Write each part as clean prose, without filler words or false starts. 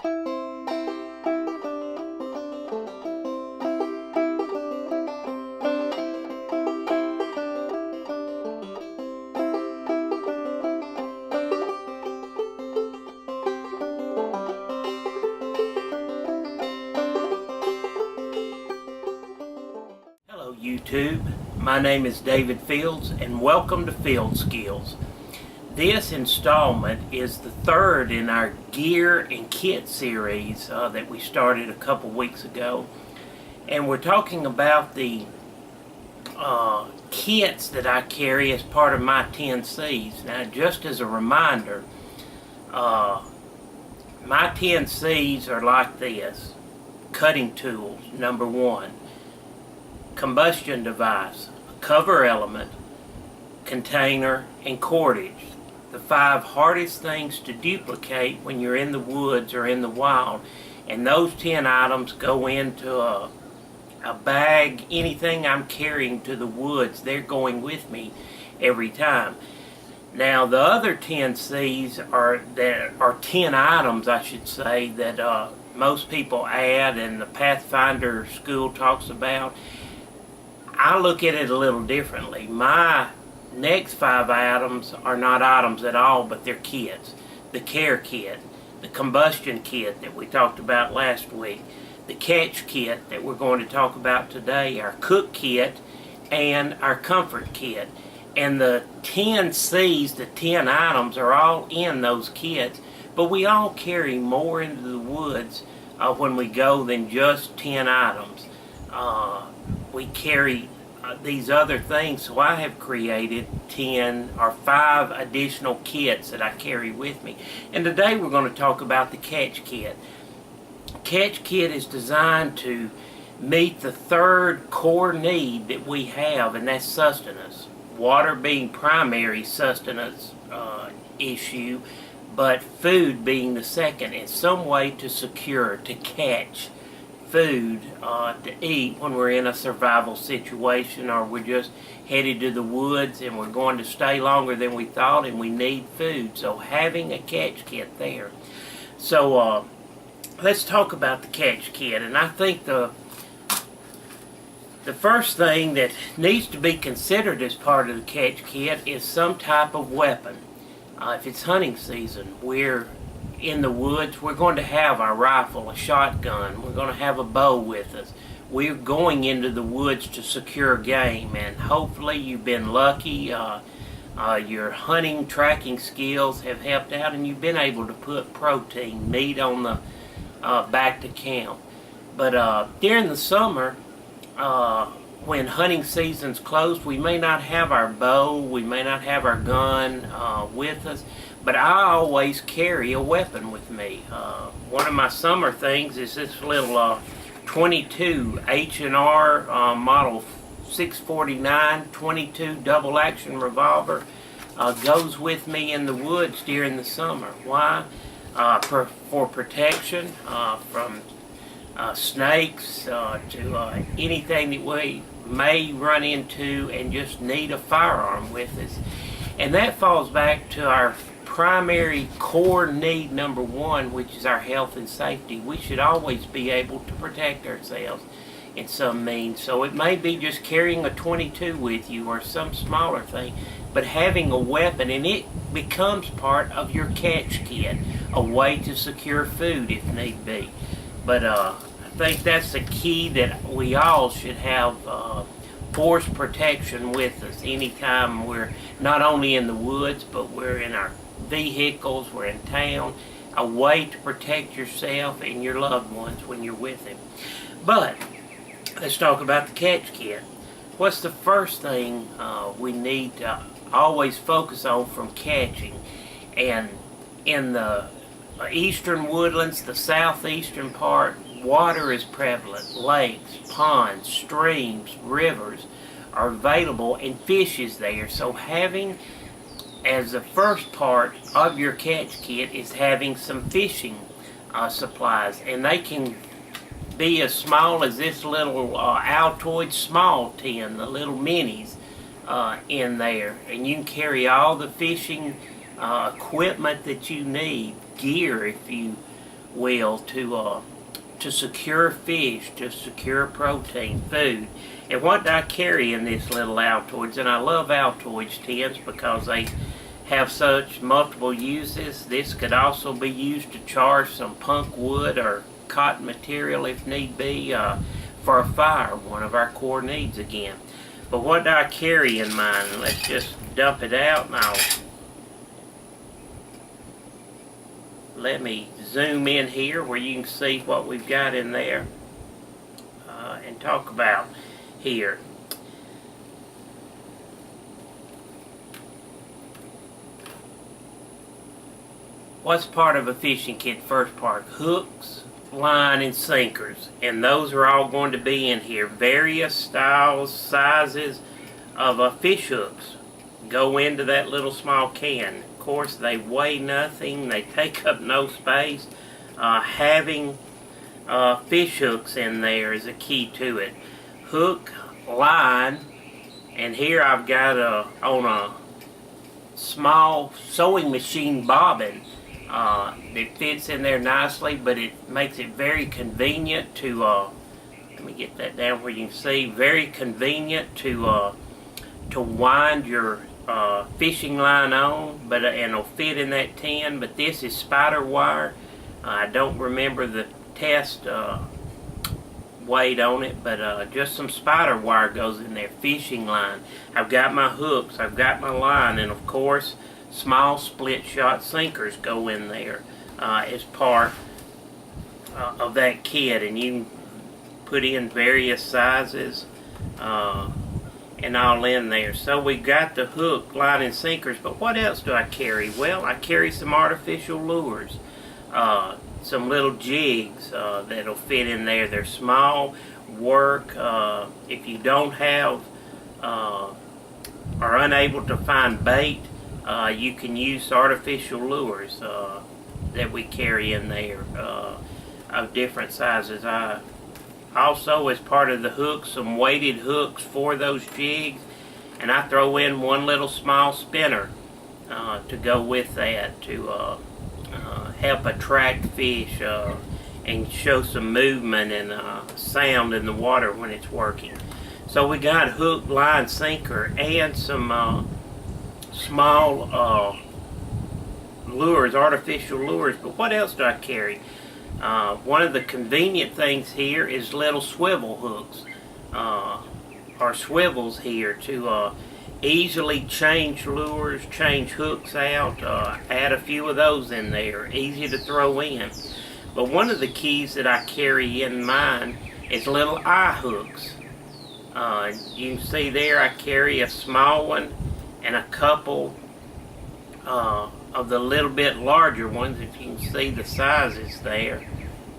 Hello YouTube, my name is David Fields and welcome to Field Skills. This installment is the third in our gear and kit series that we started a couple weeks ago, and we're talking about the kits that I carry as part of my 10 C's. Now, just as a reminder, my 10 C's are like this: cutting tools, number one; combustion device, cover element, container, and cordage. The 5 hardest things to duplicate when you're in the woods or in the wild. And those 10 items go into a bag. Anything I'm carrying to the woods, they're going with me every time. Now, the other 10 C's are 10 items, I should say, that most people add and the Pathfinder school talks about. I look at it a little differently. My next 5 items are not items at all, but they're kits. The care kit, the combustion kit that we talked about last week, the catch kit that we're going to talk about today, our cook kit, and our comfort kit. And the 10 C's, the 10 items, are all in those kits, but we all carry more into the woods when we go than just 10 items. We carry these other things, so I have created 10 or 5 additional kits that I carry with me. And today we're going to talk about the catch kit. Catch kit is designed to meet the third core need that we have, and that's sustenance. Water being primary sustenance issue, but food being the second, and some way to secure, to catch food to eat when we're in a survival situation, or we're just headed to the woods and we're going to stay longer than we thought and we need food. So having a catch kit there. So let's talk about the catch kit. And I think the first thing that needs to be considered as part of the catch kit is some type of weapon. If it's hunting season, we're in the woods, we're going to have our rifle, a shotgun, we're going to have a bow with us. We're going into the woods to secure game, and hopefully you've been lucky, your hunting tracking skills have helped out, and you've been able to put protein, meat on the back to camp. But during the summer, when hunting season's closed, we may not have our bow, we may not have our gun with us, but I always carry a weapon with me. One of my summer things is this little 22 H&R model 649 22 double action revolver. Goes with me in the woods during the summer. Why? For protection from snakes, to anything that we may run into and just need a firearm with us. And that falls back to our primary core need number one, which is our health and safety. We should always be able to protect ourselves in some means. So it may be just carrying a 22 with you or some smaller thing, but having a weapon, and it becomes part of your catch kit, a way to secure food if need be. But I think that's the key, that we all should have force protection with us anytime we're not only in the woods, but we're in our vehicles, we're in town, a way to protect yourself and your loved ones when you're with them. But let's talk about the catch kit. What's the first thing we need to always focus on from catching? And in the eastern woodlands, the southeastern part, water is prevalent. Lakes, ponds, streams, rivers are available, and fish is there. So having, as the first part of your catch kit, is having some fishing supplies, and they can be as small as this little Altoid small tin, the little minis in there, and you can carry all the fishing equipment that you need, gear if you will to secure fish, to secure protein, food. And what do I carry in this little Altoids? And I love Altoids tins because they have such multiple uses. This could also be used to charge some punk wood or cotton material if need be for a fire, one of our core needs again. But what do I carry in mine? Let's just dump it out and let me zoom in here where you can see what we've got in there and talk about here. What's part of a fishing kit? First part, hooks, line, and sinkers. And those are all going to be in here. Various styles, sizes of fish hooks go into that little small can. Of course, they weigh nothing. They take up no space. Having fish hooks in there is a key to it. Hook, line, and here I've got on a small sewing machine bobbin. It fits in there nicely, but it makes it very convenient to, let me get that down where you can see, very convenient to wind your fishing line on, but and it'll fit in that tin. But this is spider wire. I don't remember the test weight on it, but just some spider wire goes in there. Fishing line. I've got my hooks, I've got my line, and of course small split shot sinkers go in there as part of that kit, and you can put in various sizes and all in there. So we've got the hook, line, and sinkers, but what else do I carry? Well, I carry some artificial lures, some little jigs that'll fit in there. They're small, work. If you don't have are unable to find bait, you can use artificial lures that we carry in there of different sizes. Also, as part of the hooks, some weighted hooks for those jigs, and I throw in one little small spinner to go with that to help attract fish and show some movement and sound in the water when it's working. So we got hook, line, sinker, and some small lures, artificial lures. But what else do I carry? One of the convenient things here is little swivel hooks or swivels here to easily change lures, change hooks out, add a few of those in there, easy to throw in. But one of the keys that I carry in mine is little eye hooks. You can see there I carry a small one and a couple of the little bit larger ones, if you can see the sizes there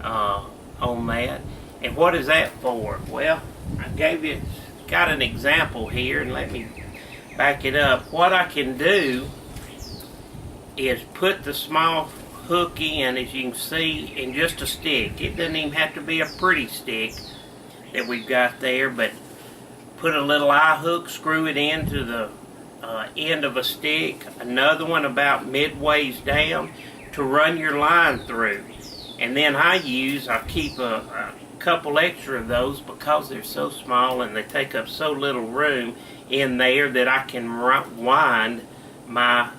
on that. And what is that for? Well, I got an example here, and let me back it up. What I can do is put the small hook in, as you can see, in just a stick. It doesn't even have to be a pretty stick that we've got there, but put a little eye hook, screw it into the end of a stick, another one about midways down to run your line through. And then I'll keep a couple extra of those because they're so small and they take up so little room in there that I can wind my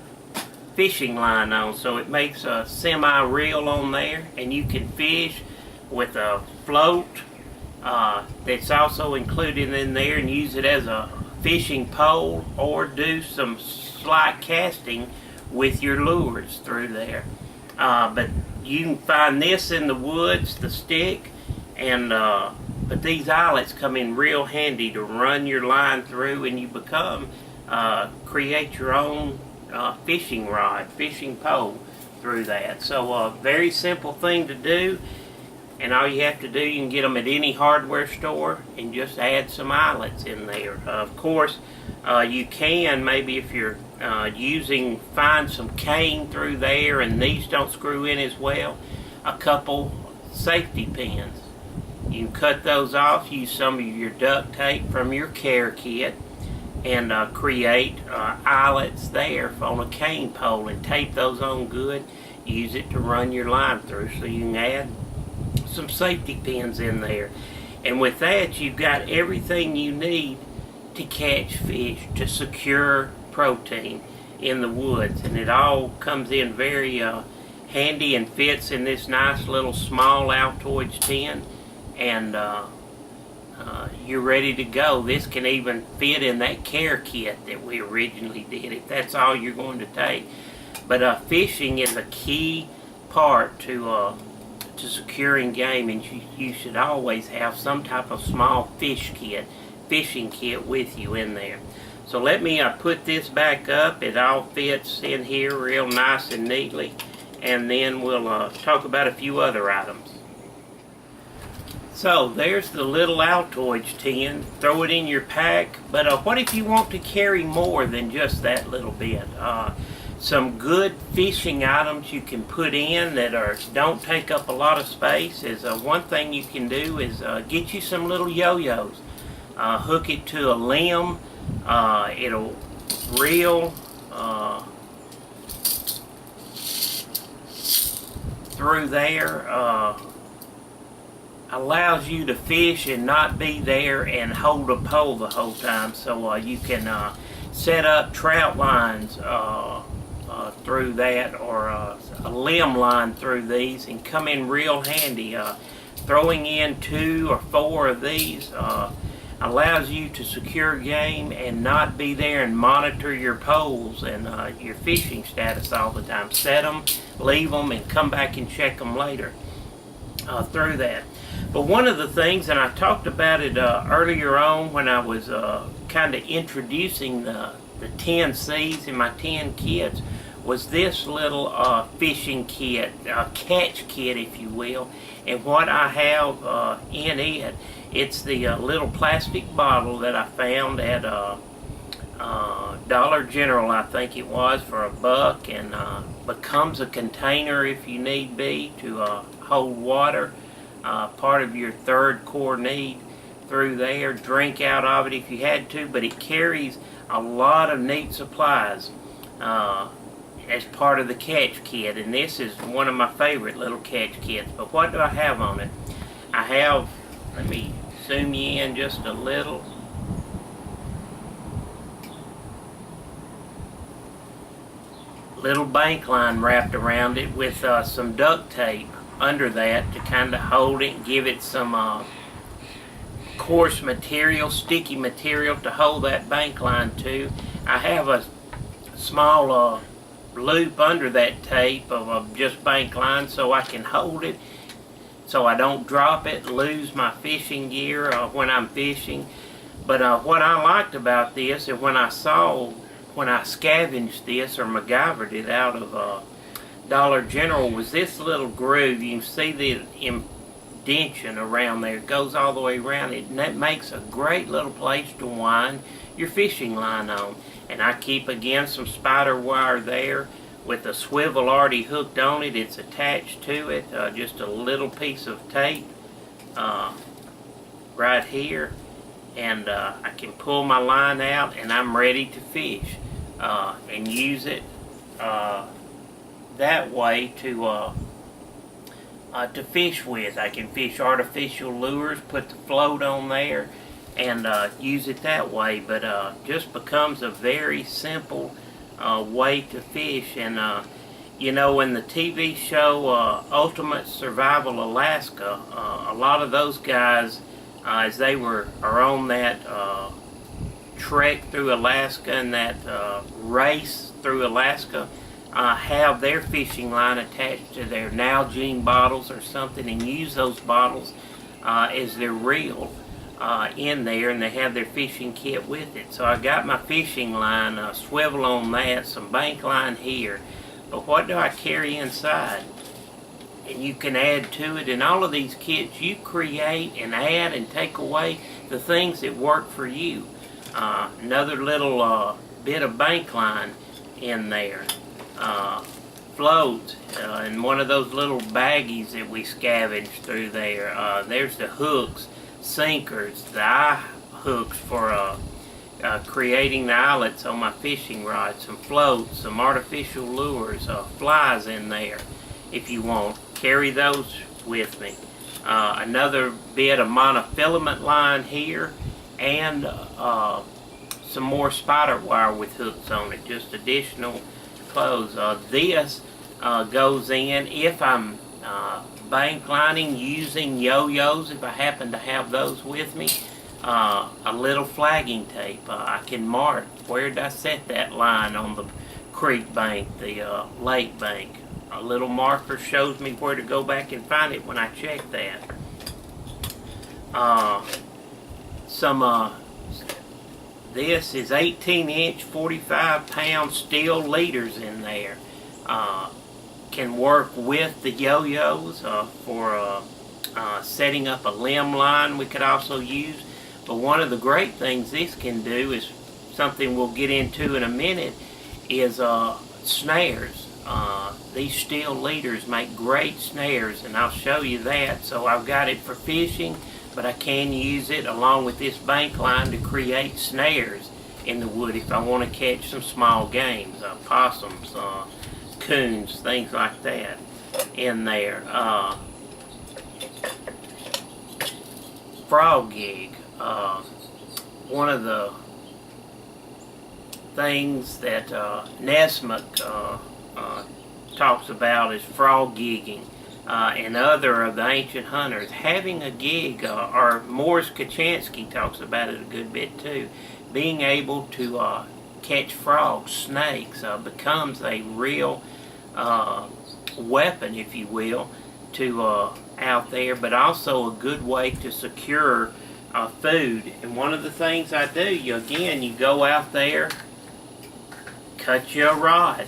fishing line on. So it makes a semi-reel on there, and you can fish with a float that's also included in there and use it as a fishing pole, or do some slight casting with your lures through there. But you can find this in the woods, the stick, and but these eyelets come in real handy to run your line through, and you create your own fishing rod, fishing pole through that. So a very simple thing to do. And all you have to do, you can get them at any hardware store and just add some eyelets in there. Of course, you can, maybe if you're find some cane through there and these don't screw in as well, a couple safety pins. You can cut those off, use some of your duct tape from your care kit, and create eyelets there on a cane pole and tape those on good. use it to run your line through. So you can add some safety pins in there. And with that, you've got everything you need to catch fish, to secure protein in the woods. And it all comes in very handy and fits in this nice little small Altoids tin. And you're ready to go. This can even fit in that care kit that we originally did, if that's all you're going to take. But fishing is a key part to securing game, and you should always have some type of small fishing kit with you in there. So let me put this back up. It all fits in here real nice and neatly, and then we'll talk about a few other items. So there's the little Altoids tin. Throw it in your pack, but what if you want to carry more than just that little bit? Some good fishing items you can put in that don't take up a lot of space is one thing you can do is get you some little yo-yos. Hook it to a limb. It'll reel through there. Allows you to fish and not be there and hold a pole the whole time. So you can set up trout lines through that, or a limb line through these, and come in real handy. Throwing in 2 or 4 of these allows you to secure game and not be there and monitor your poles and your fishing status all the time. Set them, leave them, and come back and check them later through that. But one of the things, and I talked about it earlier on when I was kind of introducing the 10 C's in my 10 kits, was this little fishing kit, catch kit if you will. And what I have in it, it's the little plastic bottle that I found at Dollar General, I think it was, for $1, and becomes a container if you need be to hold water. Part of your third core need through there. Drink out of it if you had to, but it carries a lot of neat supplies as part of the catch kit, and this is one of my favorite little catch kits. But what do I have on it? I have, let me zoom you in just a little. Little bank line wrapped around it with some duct tape under that to kind of hold it and give it some coarse material, sticky material to hold that bank line to. I have a small loop under that tape of just bank line so I can hold it so I don't drop it, lose my fishing gear when I'm fishing. But what I liked about this, and when I scavenged this or MacGyvered it out of Dollar General, was this little groove. You can see the indentation around there. It goes all the way around it, and that makes a great little place to wind your fishing line on. And I keep, again, some spider wire there with a swivel already hooked on it. It's attached to it, just a little piece of tape right here. And I can pull my line out, and I'm ready to fish and use it that way to fish with. I can fish artificial lures, put the float on there, and use it that way. But just becomes a very simple way to fish. And you know, in the TV show Ultimate Survival Alaska, a lot of those guys, as they are on that trek through Alaska and that race through Alaska, have their fishing line attached to their Nalgene bottles or something, and use those bottles as their reel in there, and they have their fishing kit with it. So I got my fishing line, swivel on that, some bank line here. But what do I carry inside? And you can add to it. In all of these kits, you create and add and take away the things that work for you. Another little bit of bank line in there. Floats, and one of those little baggies that we scavenged through there. There's the hooks, sinkers, the eye hooks for creating the eyelets on my fishing rod, some floats, some artificial lures, flies in there if you want. Carry those with me. Another bit of monofilament line here, and some more spider wire with hooks on it, just additional clothes. This goes in if I'm bank lining using yo-yos, if I happen to have those with me. A little flagging tape. I can mark where did I set that line on the creek bank, the lake bank. A little marker shows me where to go back and find it when I check that. This is 18-inch, 45-pound steel leaders in there. Can work with the yo-yos for setting up a limb line we could also use. But one of the great things this can do is something we'll get into in a minute, is snares. These steel leaders make great snares, and I'll show you that. So I've got it for fishing, but I can use it along with this bank line to create snares in the wood if I want to catch some small game, possums, coons, things like that in there. Frog gig. One of the things that Nessmuk talks about is frog gigging, and other of the ancient hunters. Having a gig, or Morris Kochanski talks about it a good bit too, being able to catch frogs, snakes, becomes a real weapon, if you will, to out there, but also a good way to secure food. And one of the things I do, you go out there, cut you a rod,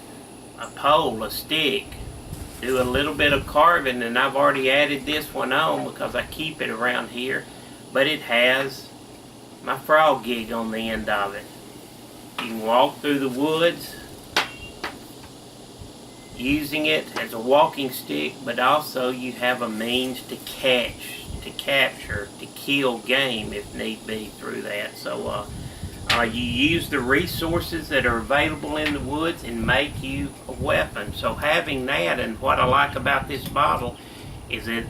a pole, a stick, do a little bit of carving, and I've already added this one on because I keep it around here, but it has my frog gig on the end of it. You can walk through the woods using it as a walking stick, but also you have a means to catch, to capture, to kill game if need be through that. So you use the resources that are available in the woods and make you a weapon. So having that, and what I like about this bottle is that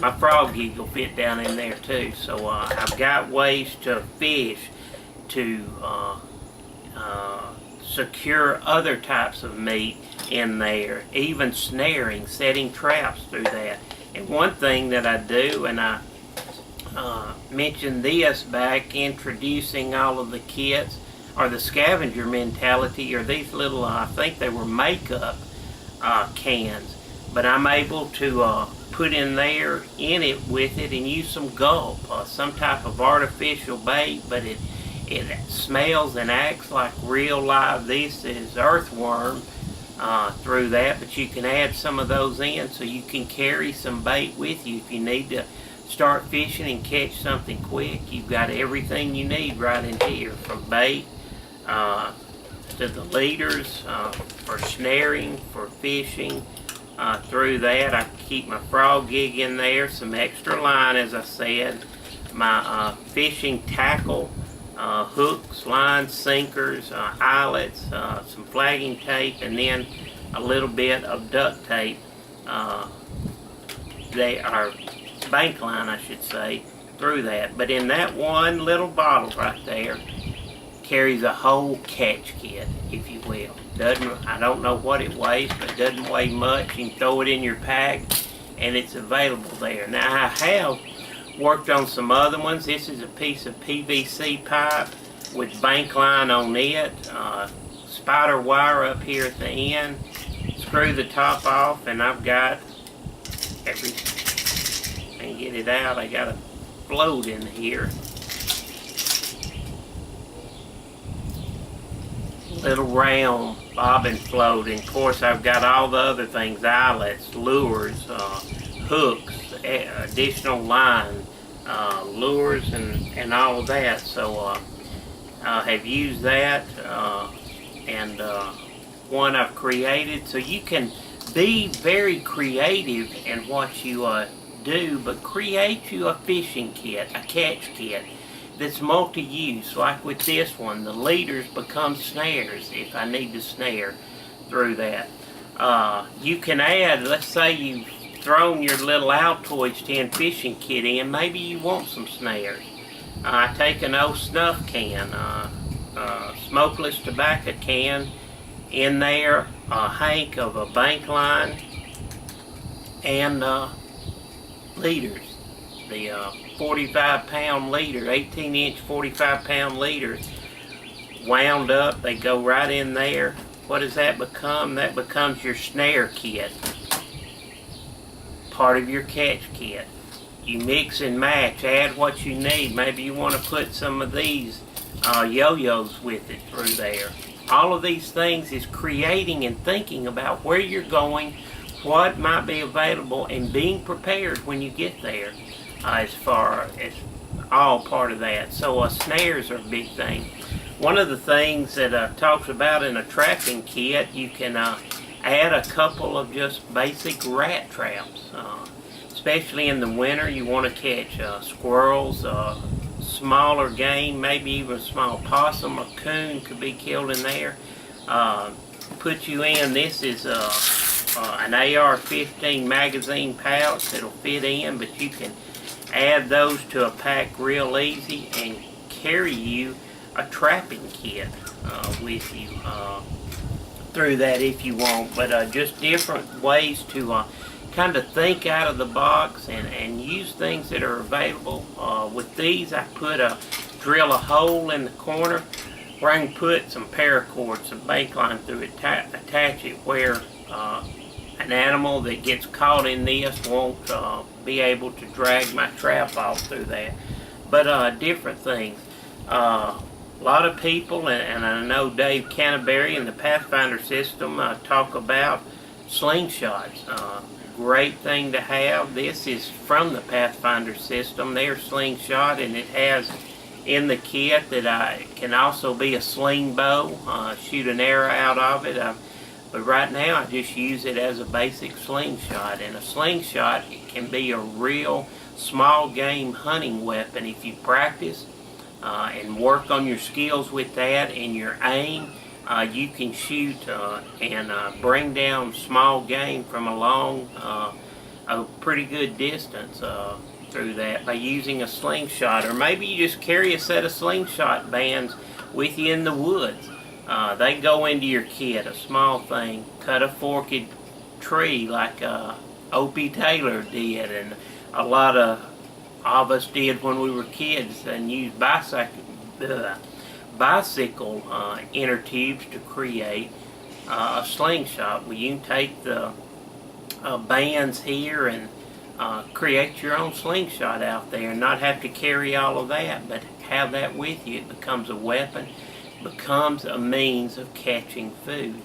my frog gig will fit down in there too. So I've got ways to fish, to secure other types of meat in there, even snaring, setting traps through that. And one thing that I do, and I mentioned this back introducing all of the kits, or the scavenger mentality, or these little, I think they were makeup cans, but I'm able to put in there, in it with it, and use some gulp, some type of artificial bait, but it smells and acts like real live. This is earthworm through that, but you can add some of those in so you can carry some bait with you if you need to start fishing and catch something quick. You've got everything you need right in here, from bait to the leaders, for snaring, for fishing. Through that, I keep my frog gig in there, some extra line, as I said, my fishing tackle, hooks, lines, sinkers, eyelets, some flagging tape, and then a little bit of duct tape. They are bank line, I should say, through that. But in that one little bottle right there carries a whole catch kit, if you will. I don't know what it weighs, but it doesn't weigh much. You can throw it in your pack, and it's available there. Now, I have worked on some other ones. This is a piece of PVC pipe with bank line on it, spider wire up here at the end. Screw the top off, and I've got and get it out. I got a float in here. Little round bobbin float, and of course I've got all the other things, eyelets, lures, hooks, additional line, lures, and all of that. So I have used that, and one I've created. So you can be very creative in what you do, but create you a fishing kit, a catch kit. that's multi-use. Like with this one, the leaders become snares if I need to snare through that. You can add, let's say you've thrown your little Altoids tin fishing kit in, maybe you want some snares. I take an old snuff can, smokeless tobacco can in there, a hank of a bank line, and leaders. The 45-pound leader, 18-inch 45-pound leaders, wound up, they go right in there. What does that become? That becomes your snare kit, part of your catch kit. You mix and match, add what you need. Maybe you want to put some of these yo-yos with it through there. All of these things is creating and thinking about where you're going, what might be available, and being prepared when you get there, as far as all part of that. So snares are a big thing. One of the things that talks about in a trapping kit, you can add a couple of just basic rat traps. Especially in the winter, you want to catch squirrels, smaller game, maybe even a small possum or coon could be killed in there. Put you in, this is an AR-15 magazine pouch that'll fit in, but you can add those to a pack real easy and carry you a trapping kit with you through that if you want. But just different ways to kind of think out of the box and use things that are available. With these, I drill a hole in the corner where I can put some paracord, some bank line through it, attach it where an animal that gets caught in this won't be able to drag my trap off through that. But different things. A lot of people, and I know Dave Canterbury in the Pathfinder system talk about slingshots. Great thing to have. This is from the Pathfinder system, their slingshot, and it has in the kit that can also be a sling bow, shoot an arrow out of it. But right now I just use it as a basic slingshot, and a slingshot can be a real small game hunting weapon if you practice and work on your skills with that and your aim. You can shoot and bring down small game from a pretty good distance through that by using a slingshot. Or maybe you just carry a set of slingshot bands with you in the woods. They go into your kit, a small thing. Cut a forked tree like Opie Taylor did, and a lot of us did when we were kids, and used bicycle inner tubes to create a slingshot. Well, you can take the bands here and create your own slingshot out there and not have to carry all of that, but have that with you. It becomes a weapon, becomes a means of catching food.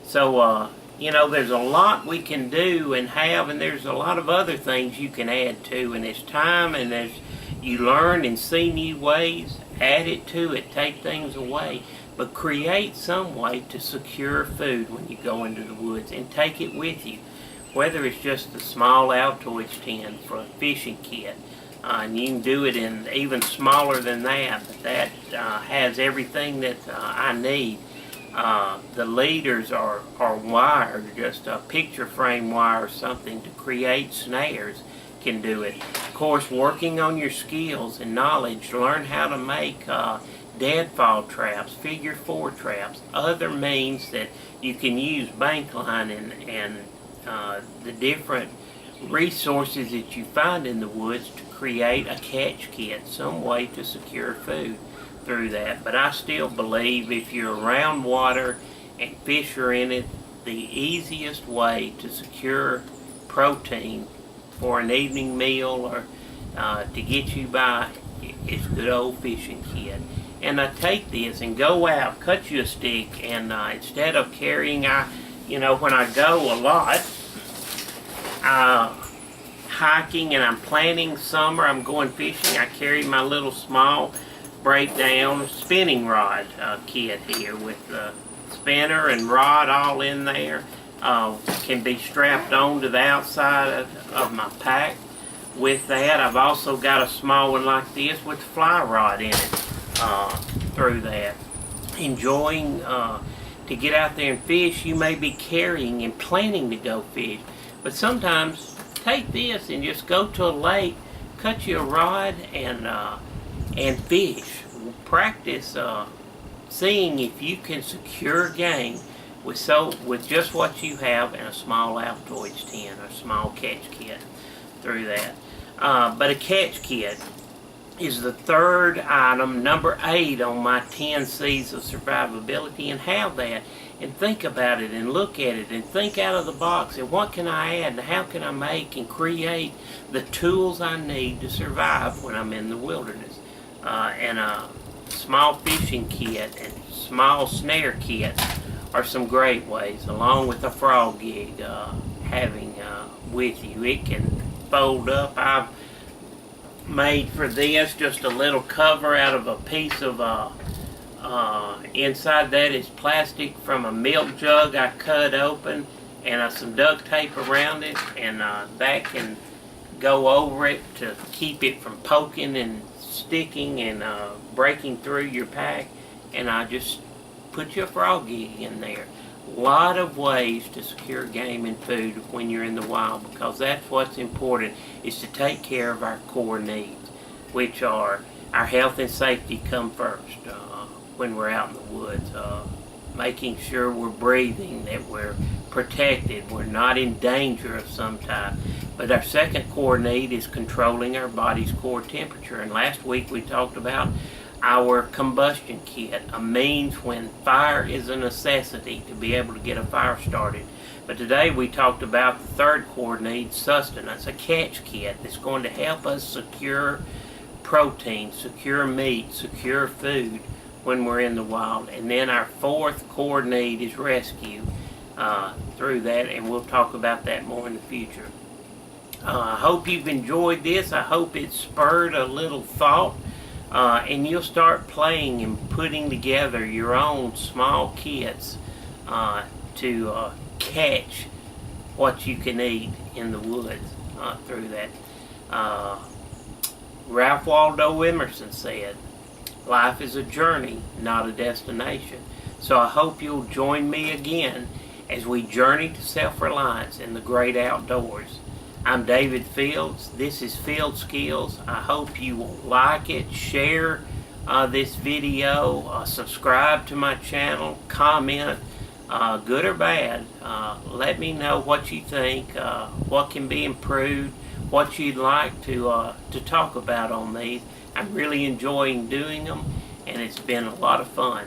So you know, there's a lot we can do and have, and there's a lot of other things you can add to, and as time and as you learn and see new ways, add it to it, take things away, but create some way to secure food when you go into the woods and take it with you. Whether it's just a small Altoids tin for a fishing kit, and you can do it in even smaller than that, but that has everything that I need. The leaders are wired, just a picture frame wire or something to create snares can do it. Of course, working on your skills and knowledge, learn how to make deadfall traps, figure 4 traps, other means that you can use bank line and the different resources that you find in the woods to create a catch kit, some way to secure food through that. But I still believe if you're around water and fish are in it, the easiest way to secure protein for an evening meal or to get you by is good old fishing kit. And I take this and go out, cut you a stick, and instead of carrying, you know, when I go a lot hiking and I'm planning summer, I'm going fishing, I carry my little small breakdown spinning rod kit here with the spinner and rod all in there. Can be strapped on to the outside of my pack. with that, I've also got a small one like this with a fly rod in it through that. Enjoying to get out there and fish. You may be carrying and planning to go fish, but sometimes take this and just go to a lake, cut you a rod, and fish. Practice seeing if you can secure game with just what you have in a small Altoids tin or small catch kit through that. But a catch kit is the third item, number 8 on my 10 C's of survivability, and have that and think about it and look at it and think out of the box and what can I add and how can I make and create the tools I need to survive when I'm in the wilderness. And a small fishing kit and small snare kits are some great ways, along with a frog gig having with you. It can fold up. I've made for this just a little cover out of a piece of inside that is plastic from a milk jug I cut open, and some duct tape around it, and that can go over it to keep it from poking and sticking and breaking through your pack. And I just put your frog gig in there. A lot of ways to secure game and food when you're in the wild, because that's what's important, is to take care of our core needs, which are our health and safety come first when we're out in the woods. Making sure we're breathing, that we're protected, we're not in danger of some type. But our second core need is controlling our body's core temperature. And last week we talked about our combustion kit, a means when fire is a necessity to be able to get a fire started. But today we talked about the third core need, sustenance, a catch kit that's going to help us secure protein, secure meat, secure food when we're in the wild. And then our fourth core need is rescue through that, and we'll talk about that more in the future. I hope you've enjoyed this. I hope it spurred a little thought, and you'll start playing and putting together your own small kits to catch what you can eat in the woods through that. Ralph Waldo Emerson said, "Life is a journey, not a destination." So I hope you'll join me again as we journey to self-reliance in the great outdoors. I'm David Fields. This is Field Skills. I hope you will like it, share this video, subscribe to my channel, comment, good or bad. Let me know what you think, what can be improved, what you'd like to talk about on these. I'm really enjoying doing them, and it's been a lot of fun.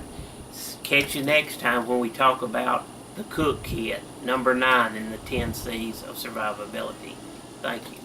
Catch you next time when we talk about the cook kit, number 9 in the 10 C's of survivability. Thank you.